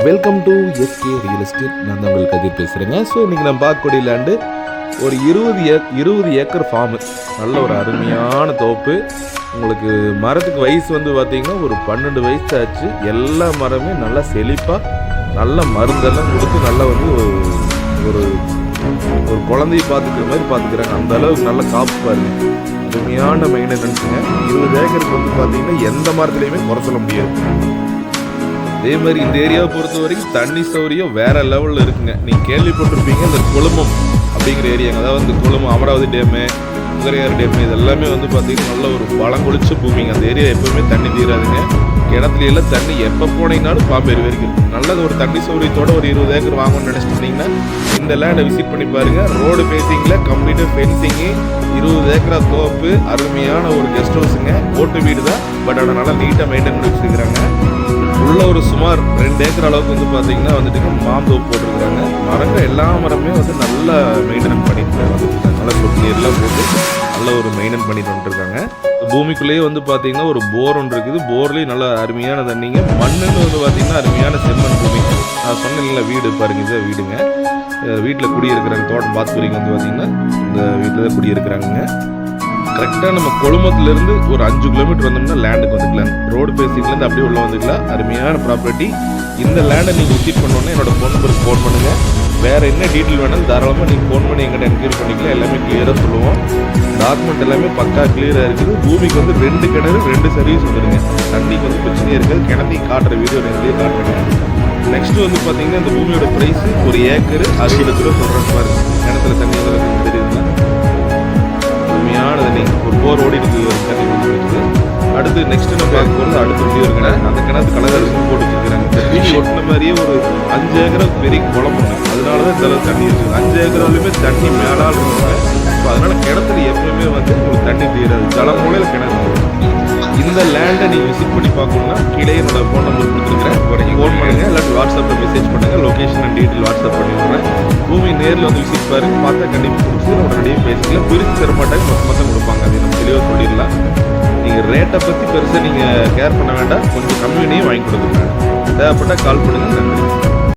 Welcome to SK real estate. நான் தான் உங்களுக்கு கதிர் பேசுகிறேங்க. ஸோ இன்றைக்கி நம்ம பார்க்கக்கூடிய லேண்டு ஒரு 20 ஏக்கர் ஃபார்மு. நல்ல ஒரு அருமையான தோப்பு. உங்களுக்கு மரத்துக்கு வயசு வந்து பார்த்திங்கன்னா ஒரு 12 வயசு ஆச்சு. எல்லா மரமே நல்லா செழிப்பாக நல்ல மருந்தெல்லாம் கொடுத்து நல்லா வந்து ஒரு ஒரு குழந்தைய பார்த்துக்கிற மாதிரி பார்த்துக்கிறாங்க. அந்த அளவுக்கு நல்ல காப்பு பாருங்க. அருமையான மெயின்டெனன்ஸுங்க. 20 ஏக்கருக்கு வந்து பார்த்திங்கன்னா எந்த மரத்துலையுமே குறை சொல்ல முடியாது. அதே மாதிரி இந்த ஏரியாவை பொறுத்த வரைக்கும் தண்ணி சௌரியம் வேற லெவலில் இருக்குங்க. நீங்கள் கேள்விப்பட்டிருப்பீங்க இந்த கொழுமம் அப்படிங்கிற ஏரியாங்க. அதாவது இந்த கொழுமம், அமராவதி டேமு, முகரையார் டேமு, இது எல்லாமே வந்து பார்த்தீங்கன்னா நல்ல ஒரு பழங்கொழிச்ச பூமிங்க. அந்த ஏரியா எப்பவுமே தண்ணி தீராதுங்க. கிணத்துல எல்லாம் தண்ணி எப்போ போனீங்கன்னாலும் பாம்பேரி வரைக்கும் நல்லது. ஒரு தண்ணி சௌரியத்தோட ஒரு 20 ஏக்கர் வாங்கணும்னு நினச்சிட்டிங்கன்னா இந்த லேண்டை விசிட் பண்ணி பாருங்கள். ரோடு ஃபேஸிங்கில் கம்ப்ளீட்டாக ஃபென்சிங்கு, 20 ஏக்கரா தோப்பு, அருமையான ஒரு கெஸ்ட் ஹவுஸுங்க. ஓட்டு வீடு தான், பட் அதை நல்லா நீட்டாக மெயின்டைன் பண்ணி வச்சுருக்கிறாங்க. உள்ள ஒரு சுமார் 2 ஏக்கர் அளவுக்கு வந்து பார்த்தீங்கன்னா வந்துட்டு மாந்தோப்பு போட்டிருக்கிறாங்க. மரங்கள் எல்லா மரமே வந்து நல்லா மெயின்டைன் பண்ணிட்டு வந்துருக்காங்க. நல்லா சொட்டு நீர்லாம் போட்டு நல்ல ஒரு மெயின்டைன் பண்ணிட்டு வந்துருக்காங்க. பூமிக்குள்ளேயே வந்து பார்த்தீங்கன்னா ஒரு போர் ஒன்று இருக்குது. போர்லேயும் நல்ல அருமையான தண்ணிங்க. மண்ணுன்னு வந்து பார்த்தீங்கன்னா அருமையான செம்மண் பூமி. நான் சொன்னேன்ல வீடு பாருங்க, இதை வீடுங்க. வீட்டில் குடியிருக்கிறாங்க. தோட்டம் பார்த்துக்கிறீங்க வந்து பார்த்தீங்கன்னா இந்த வீட்டில் தான் குடியிருக்கிறாங்க. கரெக்டாக நம்ம கொழுமத்துலேருந்து ஒரு 5 கிலோமீட்டர் வந்தோம்னா லேண்டுக்கு வந்துக்கலாம். ரோடு பேசிங்லேருந்து அப்படியே உள்ள வந்துக்கலாம். அருமையான ப்ராப்பர்ட்டி. இந்த லேண்டை நீங்கள் விசிட் பண்ணோன்னே என்னோட ஃபோன் நம்பருக்கு ஃபோன் பண்ணுங்கள். வேறு என்ன டீட்டெயில் வேணாலும் தாராளமாக நீங்கள் ஃபோன் பண்ணி எங்கிட்ட என்கொயரி பண்ணிக்கலாம். எல்லாமே கிளியராக சொல்லுவோம். டாக்குமெண்ட் எல்லாமே பக்கா கிளியராக இருக்குது. பூமிக்கு வந்து 2 கிணறு 2 சர்வீஸ் வந்துடுங்க. தண்ணிக்கு வந்து பிரச்சனையே இருக்காது. கிணத்தையும் காட்டுற வீடியோ ரெண்டுலேயே காட்டுறேங்க. நெக்ஸ்ட் வந்து பார்த்தீங்கன்னா இந்த பூமியோட ப்ரைஸு ஒரு ஏக்கரு 60 லட்ச ரூபா சொல்கிற மாதிரி இருக்குது. கிணத்துல தண்ணி வந்து தெரியுதுங்களா, அருமையானது. நீங்கள் ஒரு போர் ஓடி இருக்குது தண்ணி கொடுத்துருக்கு. அடுத்து நெக்ஸ்ட் நம்ம பார்க்க போகிறது அடுத்த வீடியோ இருக்கிற அந்த கிணத்து கலகரசு போட்டு வச்சுருக்காங்க. இந்த வீடு ஒட்டின மாதிரியே ஒரு 5 ஏக்கரை பெரிய குளம் ஒன்று. அதனால தான் இந்த அளவு தண்ணி இருக்குது. 5 ஏக்கராலுமே தண்ணி மேலால் இருக்குங்க. ஸோ அதனால் கிணத்துல எப்பவுமே வந்து உங்களுக்கு தண்ணி தீராது. ஜலமூலையில் கிணறு. இந்த லேண்டை நீங்கள் விசிட் பண்ணி பார்க்கணுன்னா கீழே என்னோட ஃபோன் நம்பர் கொடுத்துருக்கிறேன். ஃபோன் பண்ணுங்கள், இல்லாட்டி வாட்ஸ்அப்பில் மெசேஜ் பண்ணுங்கள். லொக்கேஷன் அண்ட் டீட்டெயில் வாட்ஸ்அப் பண்ணி விட்றேன். பூமி நேரில் வந்து விசிட் பாருங்க. பார்த்தா கண்டிப்பாக பிடிச்சி உடனடியே பேசிக்கலாம். பிரித்து தர மாட்டாங்க, மொத்தம் கொடுப்பாங்க. அதை நம்ம தெளிவாக சொல்லிடலாம். நீங்கள் ரேட்டை பற்றி பெருசாக நீங்கள் கேர் பண்ண வேண்டாம். கொஞ்சம் கம்மியினையும் வாங்கி கொடுத்துருக்காங்க. தேவைப்பட்டால் கால் பண்ணுங்கள். நன்றி.